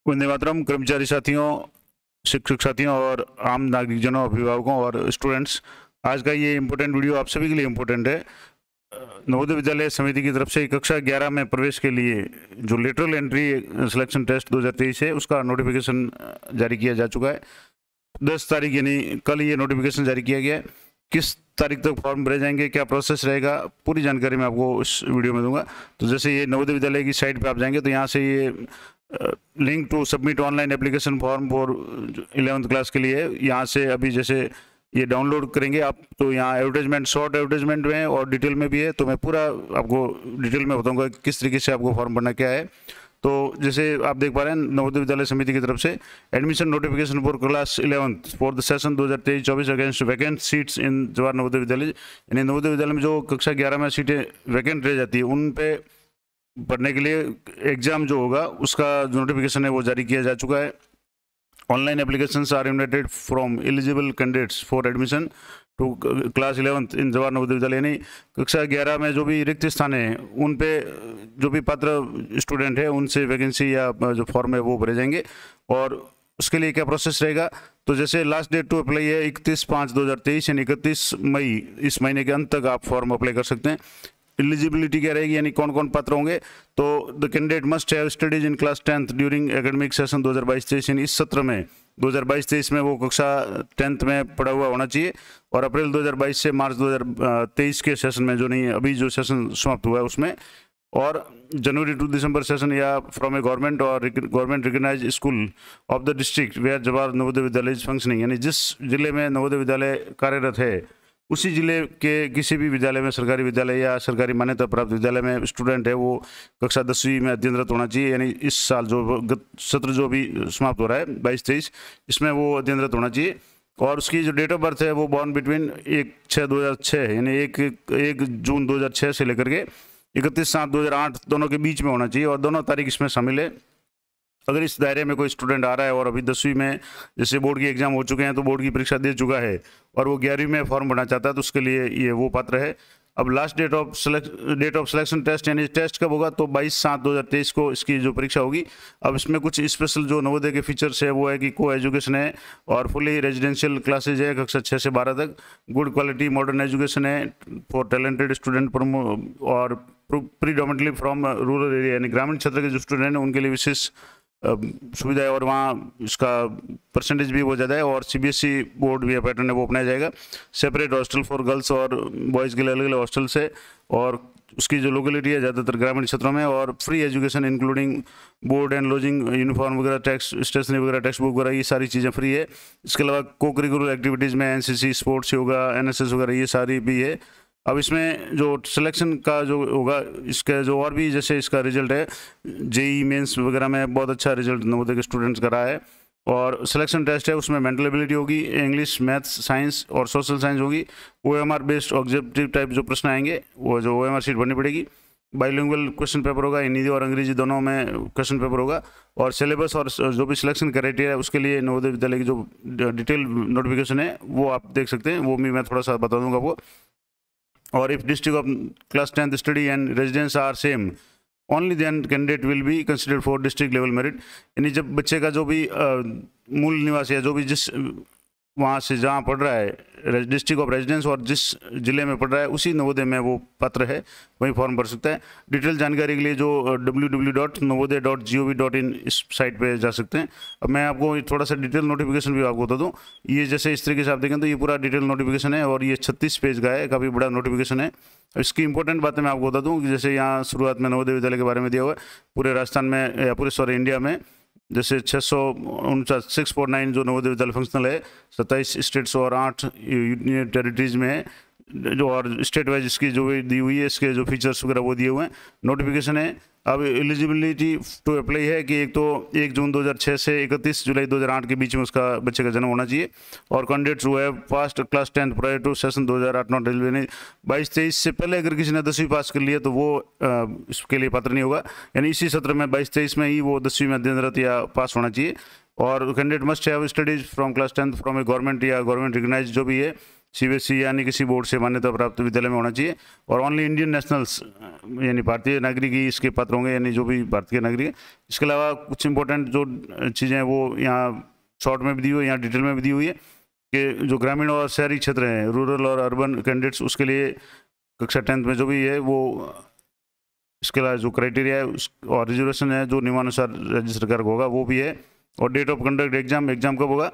वंदे मातरम। कर्मचारी साथियों, शिक्षक साथियों और आम नागरिकजनों, अभिभावकों और स्टूडेंट्स, आज का ये इम्पोर्टेंट वीडियो आप सभी के लिए इम्पोर्टेंट है। नवोदय विद्यालय समिति की तरफ से कक्षा 11 में प्रवेश के लिए जो लेटरल एंट्री सिलेक्शन टेस्ट 2023 है, उसका नोटिफिकेशन जारी किया जा चुका है। 10 तारीख यानी कल ये नोटिफिकेशन जारी किया गया है। किस तारीख तक फॉर्म भरे जाएंगे, क्या प्रोसेस रहेगा, पूरी जानकारी मैं आपको इस वीडियो में दूंगा। तो जैसे ये नवोदय विद्यालय की साइट पे आप जाएंगे तो यहाँ से ये link to submit online application form for 11th class के लिए, यहाँ से अभी जैसे ये डाउनलोड करेंगे आप तो यहाँ एडवर्टाइजमेंट, शॉर्ट एडवर्टाइजमेंट में और डिटेल में भी है। तो मैं पूरा आपको डिटेल में बताऊंगा किस तरीके से आपको फॉर्म भरना क्या है। तो जैसे आप देख पा रहे हैं, नवोदय विद्यालय समिति की तरफ से admission notification for class 11th for the session 2023-24 against vacant seats in Jawahar Navodaya Vidyalaya, यानी नवोदय विद्यालय में जो कक्षा 11 में सीटें वैकेंट रह जाती है उन पे पढ़ने के लिए एग्जाम जो होगा उसका जो नोटिफिकेशन है वो जारी किया जा चुका है। Online applications are invited from eligible candidates for admission to class 11th in Jawahar Navodaya Vidyalaya, यानी कक्षा 11 में जो भी रिक्त स्थान है उन पे जो भी पात्र स्टूडेंट है उनसे वैकेंसी या जो फॉर्म है वो भरे जाएंगे। और उसके लिए क्या प्रोसेस रहेगा, तो जैसे लास्ट डेट टू अप्लाई है 31/5/2023 यानी 31 मई, इस महीने के अंत तक आप फॉर्म अप्लाई कर सकते हैं। एलिजिबिलिटी क्या रहेगी, यानी कौन कौन पात्र होंगे, तो the candidate must have studies in class 10th during academic session 2022-23, यानी इस सत्र में 2022-23 में वो कक्षा 10th में पढ़ा हुआ होना चाहिए। और अप्रैल 2022 से मार्च 2023 के सेशन में, जो नहीं अभी जो सेशन समाप्त हुआ है उसमें, और जनवरी टू दिसंबर सेशन या फ्रॉम ए गवर्नमेंट और government recognise school of the district where Jawahar Navodaya Vidyalaya functioning, यानी जिस जिले में नवोदय विद्यालय कार्यरत है उसी जिले के किसी भी विद्यालय में, सरकारी विद्यालय या सरकारी मान्यता प्राप्त विद्यालय में स्टूडेंट है वो कक्षा 10वीं में अध्ययनरत होना चाहिए। यानी इस साल जो सत्र जो भी समाप्त हो रहा है 22-23, इसमें वो अध्ययनरत होना चाहिए। और उसकी जो डेट ऑफ बर्थ है वो बॉर्न बिटवीन 1/6/2006 यानी 1 जून 2006 से लेकर के 31/7/2008 दोनों के बीच में होना चाहिए, और दोनों तारीख इसमें शामिल है। अगर इस दायरे में कोई स्टूडेंट आ रहा है और अभी 10वीं में जैसे बोर्ड के एग्जाम हो चुके हैं तो बोर्ड की परीक्षा दे चुका है और वो 11वीं में फॉर्म भरना चाहता है तो उसके लिए ये वो पात्र है। अब last date of selection test यानी टेस्ट कब होगा, तो 22/7/2023 को इसकी जो परीक्षा होगी। अब इसमें कुछ स्पेशल जो नवोदय के फीचर्स है वो है कि को एजुकेशन है और फुली रेजिडेंशियल क्लासेज है कक्षा 6 से 12 तक, गुड क्वालिटी मॉडर्न एजुकेशन है फॉर टैलेंटेड स्टूडेंट और प्रीडोमिनेटली फ्रॉम रूरल एरिया, यानी ग्रामीण क्षेत्र के जो स्टूडेंट हैं उनके लिए विशेष सुविधा है और वहाँ इसका परसेंटेज भी बहुत ज़्यादा है। और सीबीएसई बोर्ड भी पैटर्न है वो अपनाया जाएगा। सेपरेट हॉस्टल फॉर गर्ल्स और बॉयज़ के लिए अलग अलग हॉस्टल्स है, और उसकी जो लोकेलिटी है ज़्यादातर ग्रामीण क्षेत्रों में, और free education including board and lodging, uniform वगैरह, टेक्स्ट स्टेशनरी वगैरह, टेक्स्ट बुक वगैरह, ये सारी चीज़ें फ्री है। इसके अलावा को करिकुलर एक्टिविटीज़ में एनसीसी, स्पोर्ट्स, योगा, एनएसएस वगैरह ये सारी भी है। अब इसमें जो सिलेक्शन का जो होगा, इसका जो और भी जैसे इसका रिजल्ट है जेई मेंस वगैरह में बहुत अच्छा रिजल्ट नवोदय के स्टूडेंट्स का रहा है। और सिलेक्शन टेस्ट है उसमें मेंटल एबिलिटी होगी, इंग्लिश, मैथ्स, साइंस और सोशल साइंस होगी। ओएमआर बेस्ड ऑब्जेक्टिव टाइप जो प्रश्न आएंगे वो जो ओएमआर शीट भरनी पड़ेगी। बाइलिंगुअल क्वेश्चन पेपर होगा, हिंदी और अंग्रेजी दोनों में क्वेश्चन पेपर होगा। और सिलेबस और जो भी सिलेक्शन क्राइटेरिया है उसके लिए नवोदय विद्यालय की जो डिटेल नोटिफिकेशन है वो आप देख सकते हैं, वो भी मैं थोड़ा सा बता दूंगा आपको। और if district of class 10th study and residence are same only then candidate will be considered for district level merit, यानी जब बच्चे का जो भी मूल निवासी है, जो भी जिस वहाँ से जहाँ पढ़ रहा है डिस्ट्रिक्ट ऑफ रेजिडेंस और जिस जिले में पढ़ रहा है उसी नवोदय में वो पात्र है वही फॉर्म भर सकता है। डिटेल जानकारी के लिए जो www.navodaya.gov.in इस साइट पे जा सकते हैं। अब मैं आपको थोड़ा सा डिटेल नोटिफिकेशन भी आपको बता दूं। ये जैसे इस तरीके से आप देखें तो ये पूरा डिटेल नोटिफिकेशन है और ये 36 पेज का है, काफ़ी बड़ा नोटिफिकेशन है। इसकी इंपॉर्टेंट बातें मैं आपको बता दूँ कि जैसे यहाँ शुरुआत में नवोदय विद्यालय के बारे में दिया हुआ है पूरे राजस्थान में या पूरे इंडिया में, जैसे 649 जो नवोदय विद्यालय फंक्शनल है 27 स्टेट्स और 8 यूनियन टेरिटरीज में है, जो और स्टेट वाइज इसकी जो भी दी हुई है इसके जो फीचर्स वगैरह वो दिए हुए हैं। नोटिफिकेशन है। अब एलिजिबिलिटी टू अप्लाई है कि एक तो 1 जून 2006 से 31 जुलाई 2008 के बीच में उसका बच्चे का जन्म होना चाहिए। और candidates who have passed class 10th prior to session 2008 not eligible, 22-23 से पहले अगर किसी ने 10वीं पास कर लिया तो वो इसके लिए पात्र नहीं होगा, यानी इसी सत्र में 22-23 में ही वो 10वीं में अध्ययनरत या पास होना चाहिए। और candidate must have studies from class 10th from a government या गवर्नमेंट रिकग्नाइज जो भी है CBSE यानी किसी बोर्ड से मान्यता प्राप्त विद्यालय में होना चाहिए, और ओनली इंडियन नेशनल्स यानी भारतीय नागरिक ही इसके पात्र होंगे, यानी जो भी भारतीय नागरिक है। इसके अलावा कुछ इंपॉर्टेंट जो चीज़ें हैं वो यहाँ शॉर्ट में भी दी हुई है, यहाँ डिटेल में भी दी हुई है कि जो ग्रामीण और शहरी क्षेत्र हैं, रूरल और अर्बन कैंडिडेट्स, उसके लिए कक्षा 10th में जो भी है वो इसके अलावा जो क्राइटेरिया है और रिजर्वेशन है जो नियमानुसार राज्य सरकार को होगा वो भी है। और डेट ऑफ कंडक्ट एग्जाम कब होगा,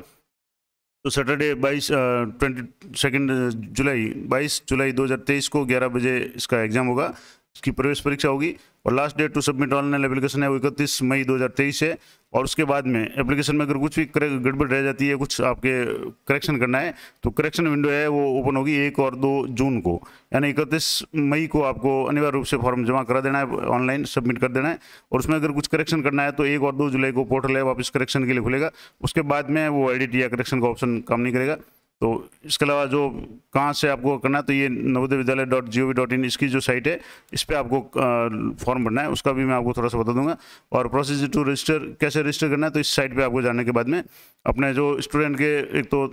तो सैटरडे 22 जुलाई 2023 को 11 बजे इसका एग्जाम होगा, इसकी प्रवेश परीक्षा होगी। और last date to submit online application है वो 31 मई 2023 है। और उसके बाद में एप्लीकेशन में अगर कुछ भी गड़बड़ रह जाती है, कुछ आपके करेक्शन करना है, तो करेक्शन विंडो है वो ओपन होगी 1 और 2 जून को, यानी 31 मई को आपको अनिवार्य रूप से फॉर्म जमा करा देना है, ऑनलाइन सबमिट कर देना है। और उसमें अगर कुछ करेक्शन करना है तो 1 और 2 जुलाई को पोर्टल है वापस करेक्शन के लिए खुलेगा, उसके बाद में वो एडिट या करेक्शन का ऑप्शन काम नहीं करेगा। तो इसके अलावा जो कहाँ से आपको करना है, तो ये navodaya-vidyalaya.gov.in इसकी जो साइट है, इस पर आपको फॉर्म भरना है, उसका भी मैं आपको थोड़ा सा बता दूंगा। और प्रोसीजर टू रजिस्टर, कैसे रजिस्टर करना है, तो इस साइट पे आपको जाने के बाद में अपने जो स्टूडेंट के एक तो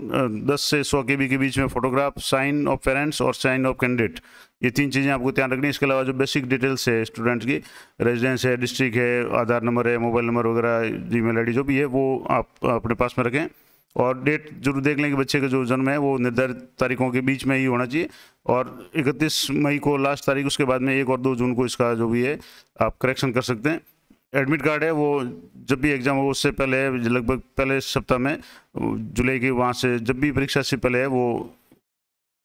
10 से 100 KB के बीच में फोटोग्राफ, साइन ऑफ पेरेंट्स और साइन ऑफ कैंडिडेट, ये 3 चीज़ें आपको ध्यान रखनी है। इसके अलावा जो बेसिक डिटेल्स है स्टूडेंट्स की, रेजिडेंस है, डिस्ट्रिक्ट है, आधार नंबर है, मोबाइल नंबर वगैरह, जीमेल आईडी जो भी है वो आप अपने पास में रखें। और डेट जरूर देख लें कि बच्चे का जो जन्म है वो निर्धारित तारीखों के बीच में ही होना चाहिए। और 31 मई को लास्ट तारीख, उसके बाद में 1 और 2 जून को इसका जो भी है आप करेक्शन कर सकते हैं। एडमिट कार्ड है वो जब भी एग्ज़ाम हो उससे पहले, लगभग पहले सप्ताह में जुलाई के, वहाँ से जब भी परीक्षा से पहले है वो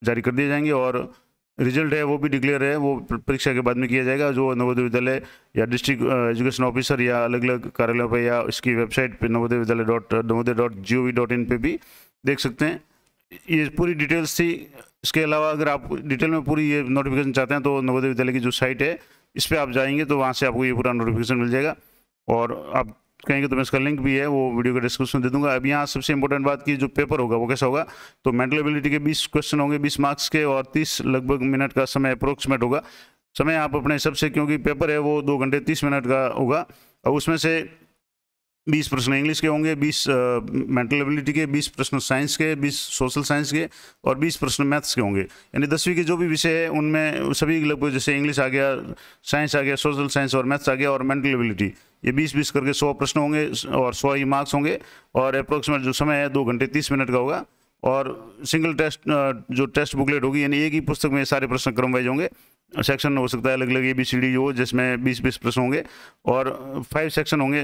जारी कर दिए जाएंगे। और रिजल्ट है वो भी डिक्लेयर है वो परीक्षा के बाद में किया जाएगा, जो नवोदय विद्यालय या डिस्ट्रिक्ट एजुकेशन ऑफिसर या अलग अलग कार्यालयों पर या इसकी वेबसाइट पे navodaya-vidyalaya.navodaya.gov.in पे भी देख सकते हैं। ये पूरी डिटेल्स थी। इसके अलावा अगर आप डिटेल में पूरी ये नोटिफिकेशन चाहते हैं तो नवोदय विद्यालय की जो साइट है इस पर आप जाएंगे तो वहाँ से आपको ये पूरा नोटिफिकेशन मिल जाएगा। और आप कहेंगे तो मैं इसका लिंक भी है वो वीडियो के डिस्क्रिप्शन में दे दूंगा। अब यहाँ सबसे इंपॉर्टेंट बात की जो पेपर होगा वो कैसा होगा, तो मेंटल एबिलिटी के 20 क्वेश्चन होंगे 20 मार्क्स के, और 30 लगभग मिनट का समय अप्रोक्सीमेट होगा। समय आप अपने हिसाब से, क्योंकि पेपर है वो 2 घंटे 30 मिनट का होगा, और उसमें से 20 प्रश्न इंग्लिश के होंगे, 20 मेंटल एबिलिटी के, 20 प्रश्न साइंस के, 20 सोशल साइंस के, और 20 प्रश्न मैथ्स के होंगे। यानी 10वीं के जो भी विषय है उनमें सभी लगभग, जैसे इंग्लिश आ गया, साइंस आ गया, सोशल साइंस और मैथ्स आ गया, और मेंटल एबिलिटी, ये 20-20 करके 100 प्रश्न होंगे और 100 ही मार्क्स होंगे। और अप्रोक्सीमेट जो समय है 2 घंटे 30 मिनट का होगा। और सिंगल टेस्ट, जो टेस्ट बुकलेट होगी, यानी एक ही पुस्तक में सारे प्रश्न क्रम वाइज होंगे। सेक्शन हो सकता है अलग अलग ABCD हो, जिसमें 20-20 प्रश्न होंगे, और 5 सेक्शन होंगे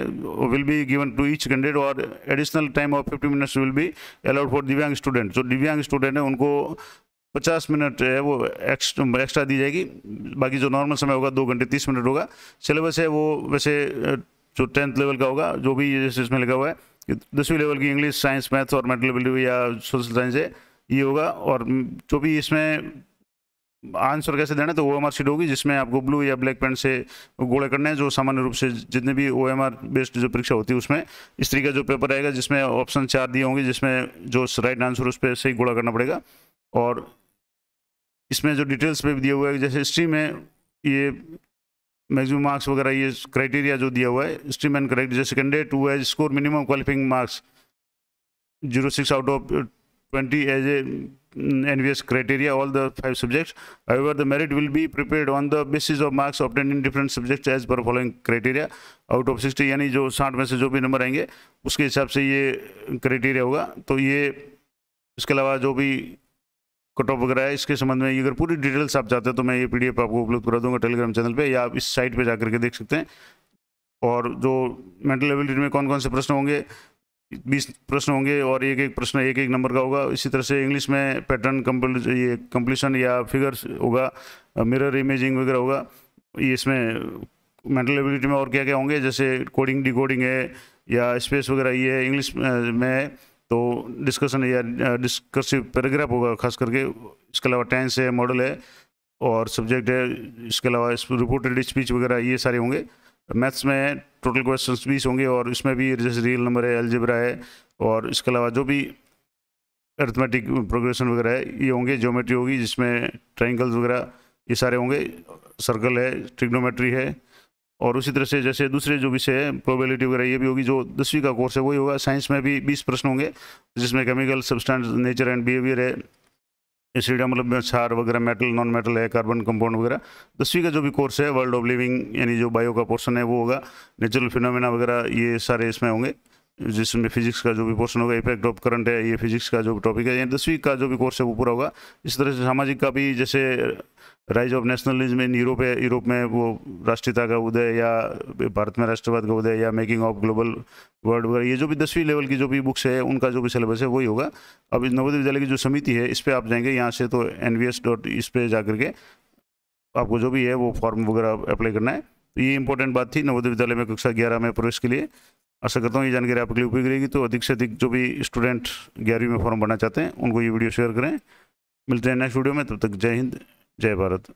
will be given to each candidate. और additional time of 50 minutes will be allowed for divyang student. जो दिव्यांग स्टूडेंट है उनको 50 मिनट है वो एक्स्ट्रा दी जाएगी। बाकी जो नॉर्मल समय होगा 2 घंटे 30 मिनट होगा। सिलेबस है वो वैसे जो 10th लेवल का होगा, जो भी जैसे इसमें लगा हुआ है 10वीं लेवल की इंग्लिश, साइंस, मैथ्स और मेंटल एबिलिटी या सोशल साइंस है, ये होगा। और जो भी इसमें आंसर कैसे देना है, तो OMR शीट होगी जिसमें आपको ब्लू या ब्लैक पेन से गोले करने हैं, जो सामान्य रूप से जितने भी OMR बेस्ड जो परीक्षा होती है उसमें इस तरीके का जो पेपर रहेगा, जिसमें ऑप्शन 4 दिए होंगे, जिसमें जो राइट आंसर उस पर सही गोला करना पड़ेगा। और इसमें जो डिटेल्स पे भी दिया हुआ है, जैसे स्ट्रीम में ये मैक्सिमम मार्क्स वगैरह, ये क्राइटेरिया जो दिया हुआ है स्ट्रीम एंड करेक्ट, जैसे candidate who has score minimum qualifying marks 06 out of 20 as a NVS criteria all the 5 subjects. However, the merit will be prepared on the basis of marks obtained in different subjects as per following criteria out of 60, यानी जो 60 में से जो भी number आएंगे उसके हिसाब से ये क्राइटेरिया होगा। तो ये इसके अलावा जो भी कट ऑफ वगैरह है इसके संबंध में अगर पूरी डिटेल्स आप चाहते हैं तो मैं ये PDF आपको उपलब्ध करा दूंगा टेलीग्राम चैनल पे, या आप इस साइट पे जाकर के देख सकते हैं। और जो मेंटल एबिलिटी में कौन कौन से प्रश्न होंगे, 20 प्रश्न होंगे और एक प्रश्न एक नंबर का होगा। इसी तरह से इंग्लिश में पैटर्न कंप्लीशन या फिगर्स होगा, मिरर इमेजिंग वगैरह होगा। ये इसमें मेंटल एबिलिटी में और क्या क्या होंगे, जैसे कोडिंग, डिकोडिंग है या स्पेस वगैरह, ये है इंग्लिश में। तो डिस्कशन या डिस्कसिव पैराग्राफ होगा खास करके। इसके अलावा टेंस है, मॉडल है और सब्जेक्ट है। इसके अलावा रिपोर्टेड स्पीच वगैरह ये सारे होंगे। मैथ्स में टोटल क्वेश्चंस 20 होंगे और इसमें भी जैसे रियल नंबर है, अलजेब्रा है, और इसके अलावा जो भी अरिथमेटिक प्रोग्रेशन वगैरह है ये होंगे। ज्योमेट्री होगी जिसमें ट्रायंगल्स वगैरह ये सारे होंगे, सर्कल है, ट्रिग्नोमेट्री है। और उसी तरह से जैसे दूसरे जो विषय है प्रोबेबिलिटी वगैरह ये भी होगी, जो 10वीं का कोर्स है वही होगा। साइंस में भी 20 प्रश्न होंगे जिसमें chemical, substance, nature and behaviour है, एसिड मतलब क्षार वगैरह, मेटल, नॉन मेटल है, कार्बन कंपाउंड वगैरह। 10वीं का जो भी कोर्स है वर्ल्ड ऑफ लिविंग यानी जो बायो का पोर्शन है वो होगा। नेचुरल फिनोमेना वगैरह ये सारे इसमें होंगे, जिसमें फिजिक्स का जो भी पोर्शन होगा, इफेक्ट ऑफ करंट है, ये फिजिक्स का जो टॉपिक है, ये 10वीं का जो भी कोर्स है वो पूरा होगा। इस तरह से सामाजिक का भी, जैसे rise of nationalism in Europe है, यूरोप में वो राष्ट्रीयता का उदय या भारत में राष्ट्रवाद का उदय या मेकिंग ऑफ ग्लोबल वर्ल्ड वगैरह, ये जो भी 10वीं लेवल की जो भी बुक्स है उनका जो भी सिलेबस है वही होगा। अब नवोदय विद्यालय की जो समिति है इस पर आप जाएंगे यहाँ से, तो NVS इस पर जा करके आपको जो भी है वो फॉर्म वगैरह अप्लाई करना है। तो ये इंपॉर्टेंट बात थी नवोदय विद्यालय में कक्षा 11 में प्रवेश के लिए। आशा करता हूँ ये जानकारी आपके लिए उपयोगी रहेगी। तो अधिक से अधिक जो भी स्टूडेंट 11वीं में फॉर्म भरना चाहते हैं उनको ये वीडियो शेयर करें। मिलते हैं नेक्स्ट वीडियो में, तब तक जय हिंद, जय भारत।